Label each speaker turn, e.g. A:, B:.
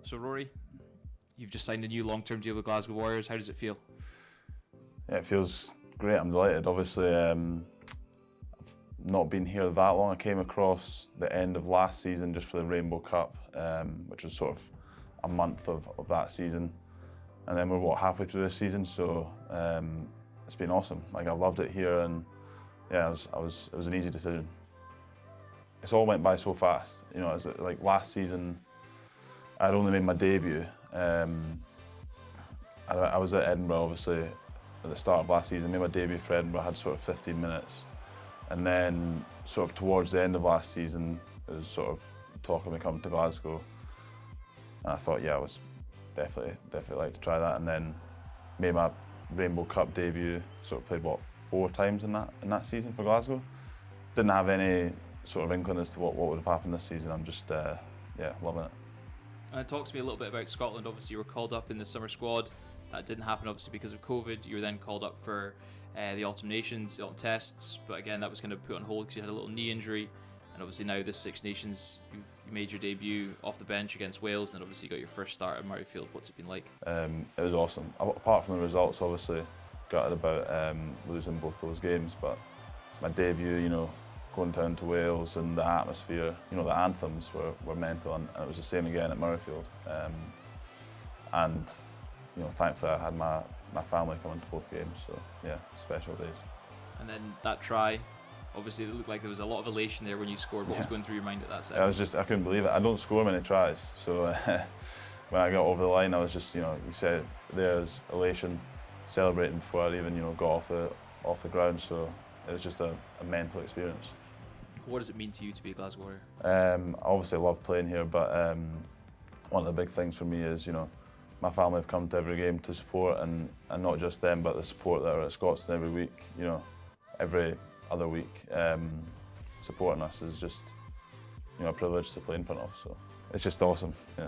A: So Rory, you've just signed a new long-term deal with Glasgow Warriors. How does it feel?
B: Yeah, it feels great. I'm delighted. Obviously, I've not been here that long. I came across the end of last season just for the Rainbow Cup, which was sort of a month of that season. And then we're halfway through this season, so it's been awesome. Like, I loved it here, and yeah, it was an easy decision. It's all went by so fast. You know, like last season, I'd only made my debut. I was at Edinburgh, obviously, at the start of last season. Made my debut for Edinburgh, had sort of 15 minutes. And then sort of towards the end of last season, it was sort of talk of me coming to Glasgow. And I thought, yeah, I was definitely like to try that. And then made my Rainbow Cup debut, sort of played, 4 times in that season for Glasgow. Didn't have any sort of inkling as to what would have happened this season. I'm just, loving it.
A: And talk to me a little bit about Scotland. Obviously, you were called up in the summer squad. That didn't happen, obviously, because of COVID. You were then called up for the Autumn Nations, the Autumn Tests, but again, that was kind of put on hold because you had a little knee injury. And obviously now this Six Nations, you made your debut off the bench against Wales, and obviously you got your first start at Murrayfield. What's it been like?
B: It was awesome. Apart from the results, obviously, gutted about losing both those games, but my debut, you know, going down to Wales and the atmosphere, you know, the anthems were mental, and it was the same again at Murrayfield. And you know, thankfully I had my family coming to both games, so yeah, special days.
A: And then that try, obviously it looked like there was a lot of elation there when you scored. What was going through your mind at that second?
B: I couldn't believe it. I don't score many tries, so when I got over the line, I was just, you know, you said there's elation, celebrating before I even, you know, got off the ground, so it was just a mental experience.
A: What does it mean to you to be a Glasgow Warrior?
B: I obviously love playing here, but one of the big things for me is, you know, my family have come to every game to support, and not just them, but the support that are at Scotstoun every week, you know, every other week. Supporting us is just, you know, a privilege to play in front of, so it's just awesome, yeah.